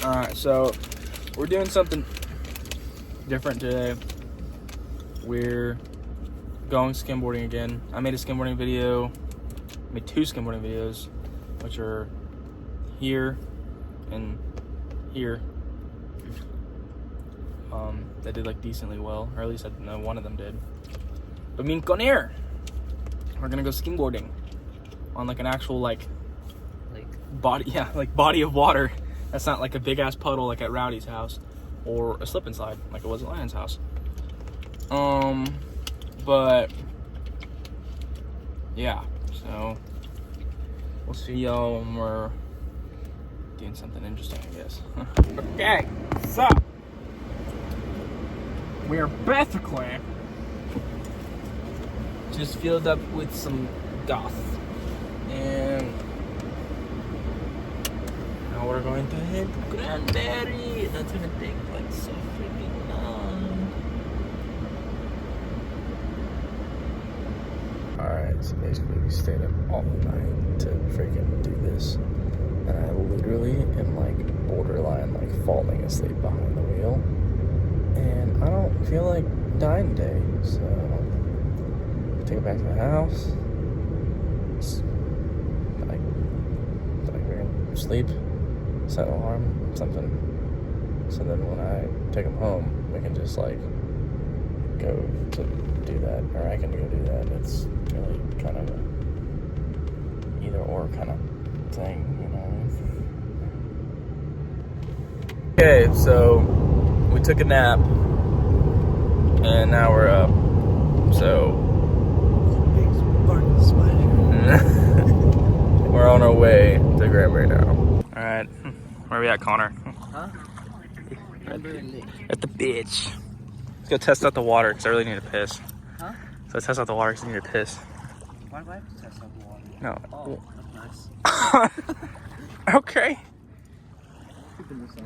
Alright, so we're doing something different today. We're going skimboarding again. I made a skimboarding video. I made 2 skimboarding videos, which are here and here. That did like decently well, or at least I know one of them did. But me and Conair, we're gonna go skimboarding on like an actual like body of water. That's not like a big ass puddle like at Rowdy's house, or a slip and slide like it was at Landon's house. But yeah, so we'll see y'all when we're doing something interesting, I guess. Okay, so we are basically just filled up with some dust, and now we're going to hit Granbury. That's gonna take like so freaking long. Alright, so basically we stayed up all night to freaking do this, and I literally am like borderline like falling asleep behind the wheel, and I don't feel like dying today, so take it back to the house. We're gonna sleep, set an alarm, something, so then when I take them home, we can just like go to do that, or I can go do that. It's really kind of a either or kind of thing, you know. Okay, so we took a nap, and now we're up. So we're on our way to Granbury now. Alright, where are we at, Connor? Huh? At the beach. Let's go test out the water, because I really need to piss. Huh? So let's test out the water, because I need to piss. Why do I have to test out the water? No. Oh, that's nice. Okay. Keeping this on.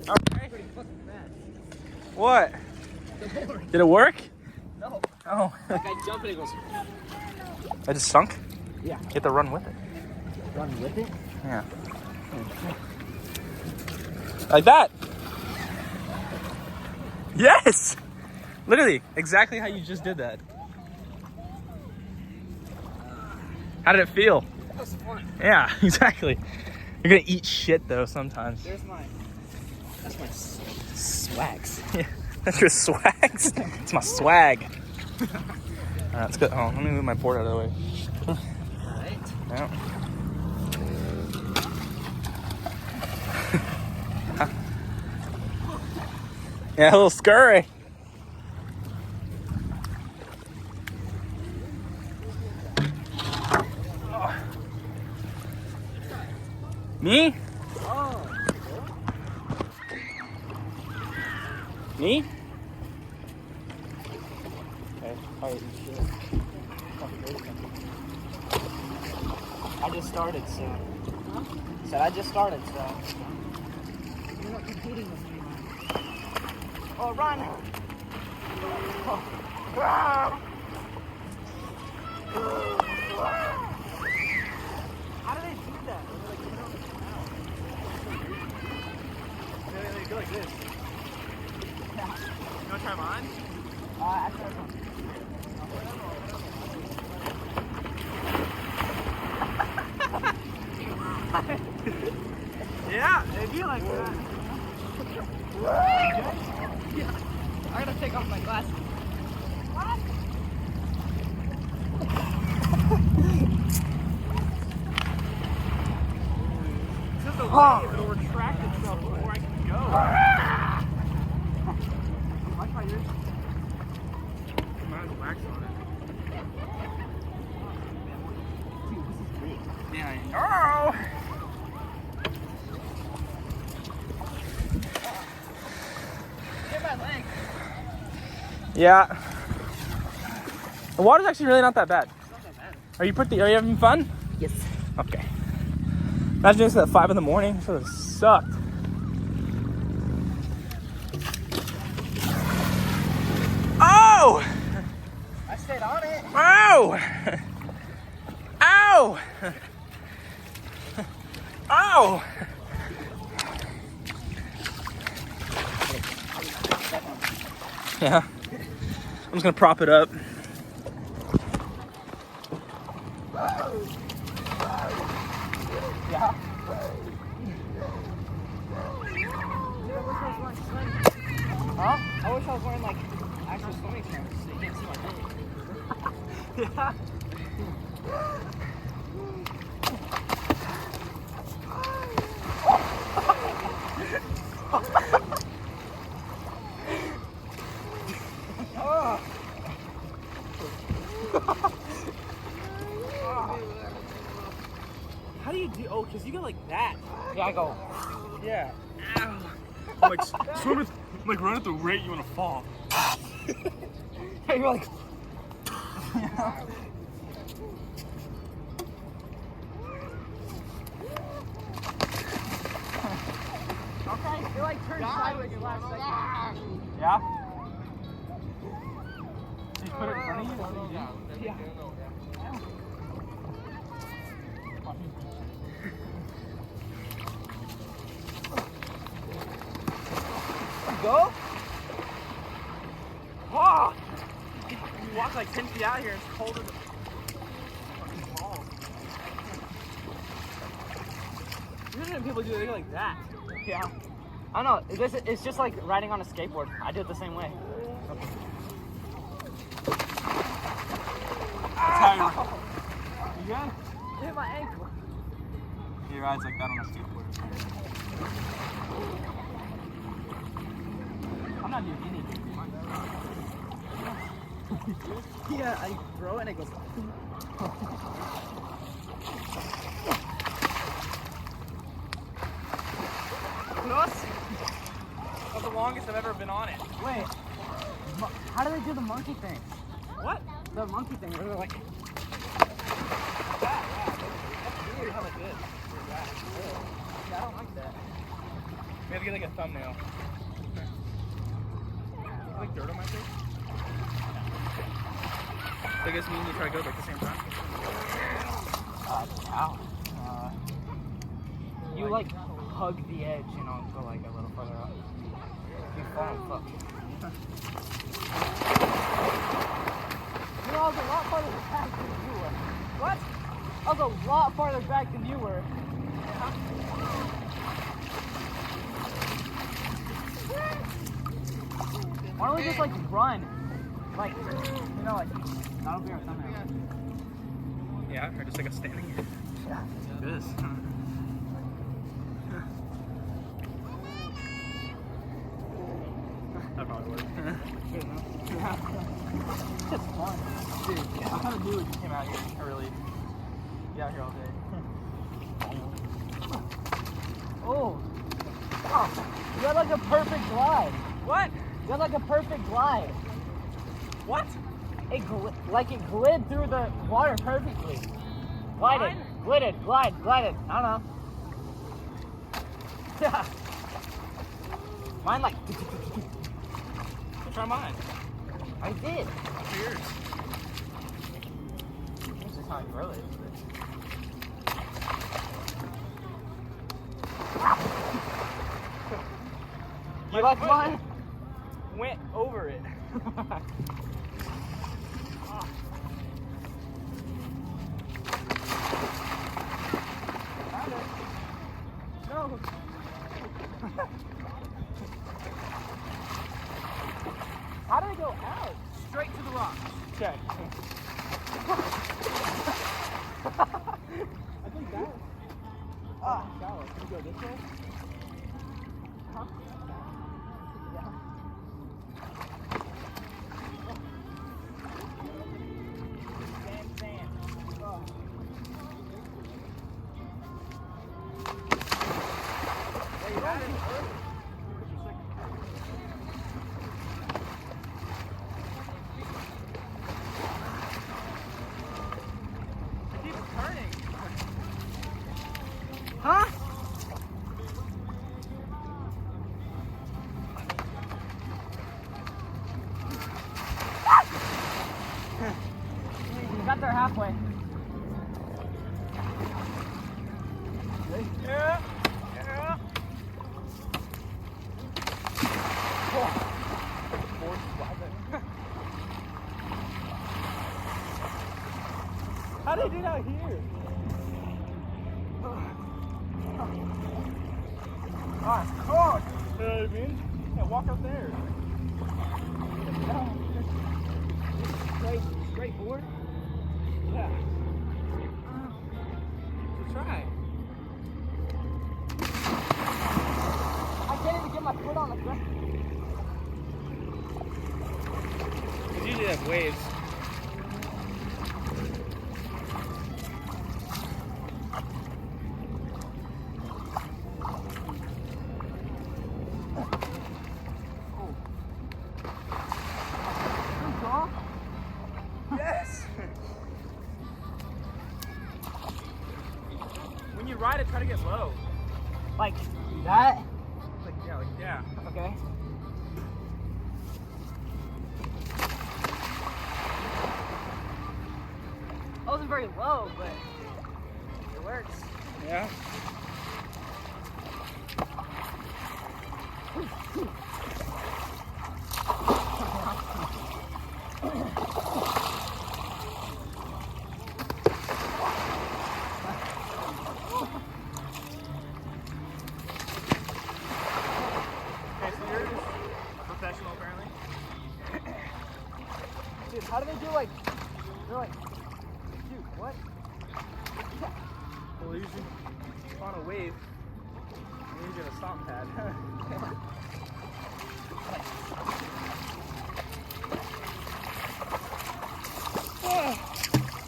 Okay. What? Did it work? No. Oh. Like I jump and it goes. I just sunk? Yeah. You have to run with it. Run with it? Yeah. Like that. Yes! Literally, exactly how you just did that. How did it feel? That was fun. Yeah, exactly. You're gonna eat shit though sometimes. That's my swags. Yeah, that's your swags? It's my swag. Alright, let's go. Oh, let me move my board out of the way. Alright. Yeah. Yeah, a little scurry. Me? Oh. Me? Okay. Alright, I just started, so. Huh? Said I just started, so. You're not competing with me. Oh, run! Oh. How do they do that? They go like this. Yeah. You want to try mine? Actually, I don't. Yeah, they be like that. Yeah. I gotta take off my glasses. What? It's just a wave. It'll retract itself before I can go. Watch my ears. Might have wax on it. Dude, this is big. Yeah, I know. Get my leg. Yeah. The water's actually really not that bad. It's not that bad. Are you having fun? Yes. Okay. Imagine this at 5 in the morning. This would have sucked. Oh! I stayed on it. Wow! Ow! Ow! Ow! Yeah. I'm just gonna prop it up. Yeah. Huh? I wish I was wearing like actual swimming trunks so you can't see my dick. Yeah. How do you do? Oh, because you go like that. Yeah, I go. Yeah. I'm like, swim at, like run at the rate you want to fall. You're like. Okay, you're like turned sideways in last second. Yeah? Just put it in front of you? Yeah. Go? Ah! You walk like 10 feet out here, it's colder than fucking balls. Usually when people do it, they go like that. Yeah. I don't know. It's just like riding on a skateboard. I do it the same way. That's how you good? Hit my ankle. He rides like that on a skateboard. I'm not doing anything. Yeah, I throw it and it goes. That's the longest I've ever been on it. Wait, how do they do the monkey thing? What? The monkey thing where they're like. That's weird how they did. Yeah, I don't like that. We have to get like a thumbnail. Like dirt on my face? So I guess me and you try to go like the same time. Ow. You like hug the edge, you know, go like a little further up. You fall, fuck. You know, I was a lot farther back than you were. What? I was a lot farther back than you were. Why don't we just like run? Like, you know, like, that'll be our thumbnail. Yeah, or just like a standing here. Yeah. This. That probably worked. Good enough. It's fun. Dude, I kind of knew when you came out here. I really be out here all day. Oh. Oh. You had like a perfect glide. What? You had like a perfect glide. What? Like it glid through the water perfectly. Glided. Glided. Glided. I don't know. Yeah. Mine like. Try mine. I did. What's yours? This is how you roll it. You like mine? Went over it. No. How did it go out? Straight to the rock. Okay. I think that. Shallow. Can you go this way? Huh? Yeah. Sand. Oh. There you have it. Huh? halfway. Yeah. Yeah. How did they do that here? Ah, it's cold. You know what I mean? Yeah, walk up there. Straight board. Yeah. So try. I can't even get my foot on the ground. Because usually have waves. Yes! When you ride it, try to get low. Like that? Like, yeah. Okay. I wasn't very low, but it works. Yeah. Okay, so you're professional apparently. Dude, how do they do like, they're like, dude, what? Well, usually on a wave, you usually have a stomp pad.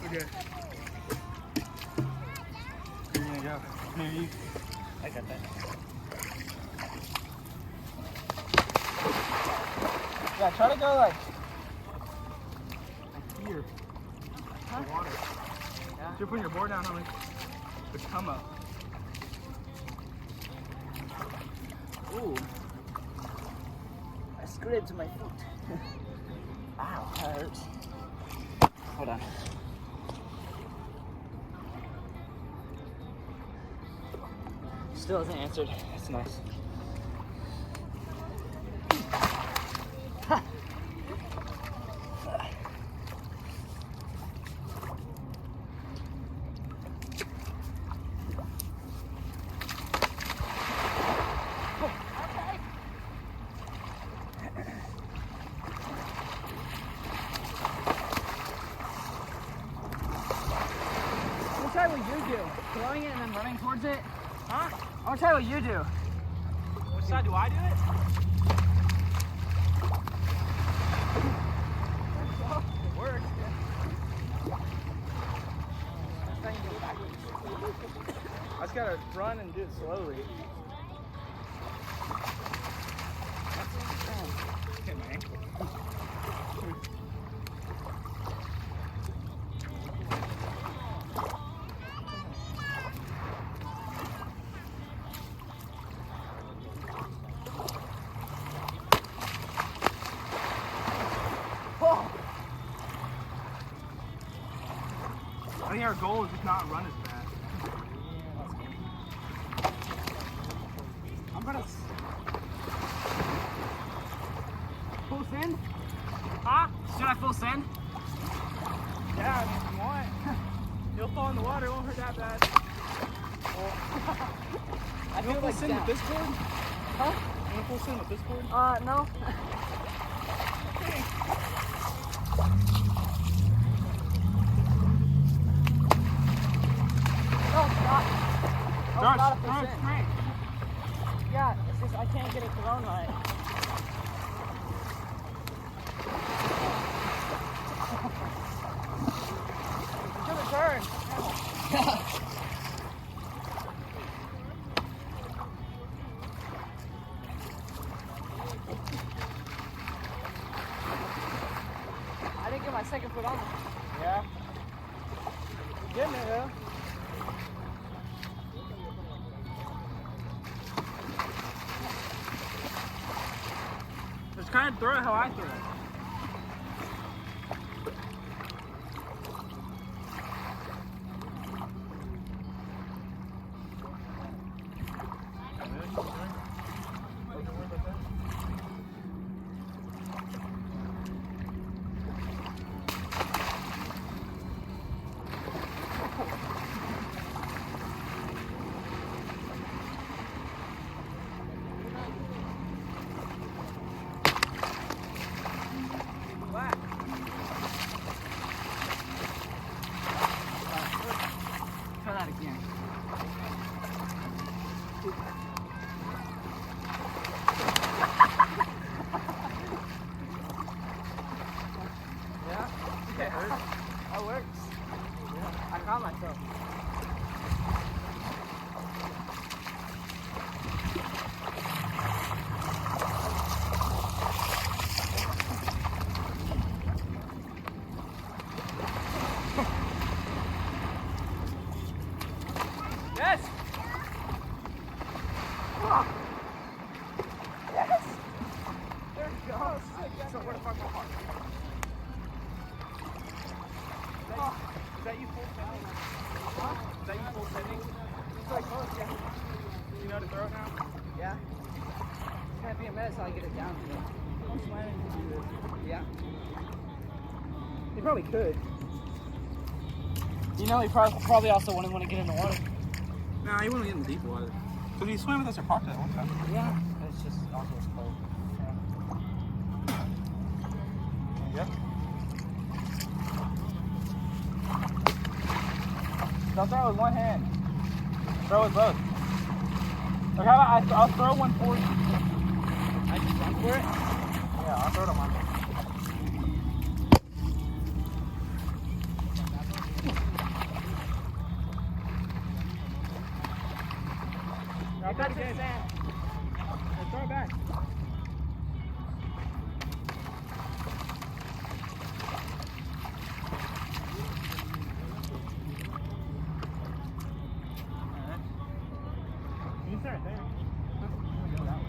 Okay. Where are you gonna go? Maybe you. I got that. Yeah, try to go like, Here. huh? The water. Yeah. You're putting your board down on the come up. Ooh. I screwed into my foot. Ow, that hurts. Hold on. Still hasn't answered. That's nice. I'll try what you do. Throwing it and then running towards it. Huh? I'll try what you do. Which side do I do it? It works. I just gotta run and do it slowly. Hit my ankle. I think our goal is just not run as fast. I'm gonna full send. Huh? Should I full send? Yeah, I mean, if you want. You'll fall in the water, it won't hurt that bad. I You feel want to like send down. with this cord? Huh? You want to full send with this cord? No. No, it's not. Oh, it's not a full send. straight. Yeah, it's just I can't get it thrown right. It took a turn. I didn't get my second foot on it. Yeah. You're getting it though. Just kind of throw it how I throw it. caught myself. Yes! Oh. Yes! There you go. So where the fuck my heart? Is that you full sending? Is that you full sending? It's like close, yeah. You know how to throw it now? Yeah. It's gonna be a minute till I get it down. I'm planning to do this. Yeah. You probably could. You know, he probably also wouldn't want to get in the water. Nah, you wouldn't get in deep water. Because he swam with us or parked that one time. Yeah. It's just also it's cold. Yep. Don't throw with one hand. Throw with both. Or how about I'll throw one for you. I just run for it? Yeah, I'll throw it on my hand. I'll throw it again. I'll throw it back. You start there. Go that way.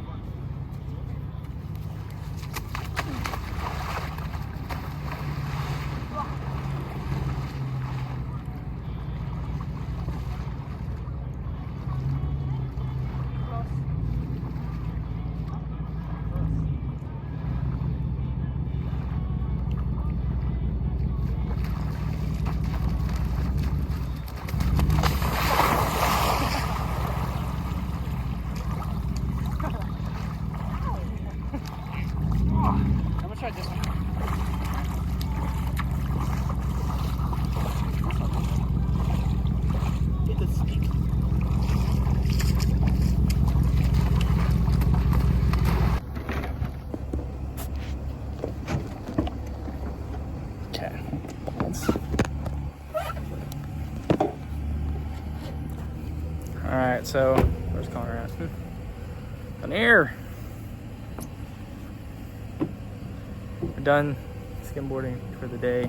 I'm gonna try this one. Get the stick. Okay. Alright, so where's Connor at? Down here. We're done skimboarding for the day.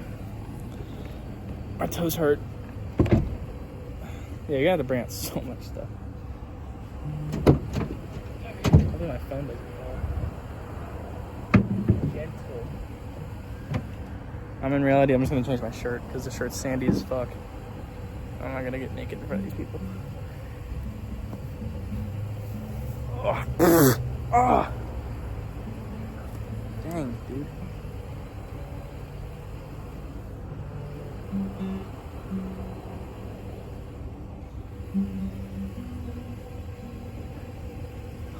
My toes hurt. Yeah, you gotta bring out so much stuff. I think my phone doesn't fall. Gentle. I'm in reality, I'm just gonna change my shirt because the shirt's sandy as fuck. I'm not gonna get naked in front of these people. Oh. Oh. Dang, dude.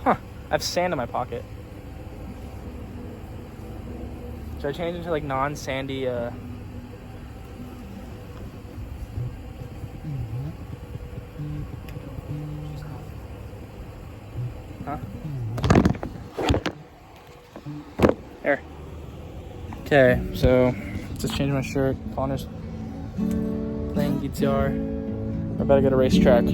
Huh. I have sand in my pocket. Should I change into like non-sandy Huh? There. Okay, so just changed my shirt. Connor's playing guitar. We're about to go to racetrack.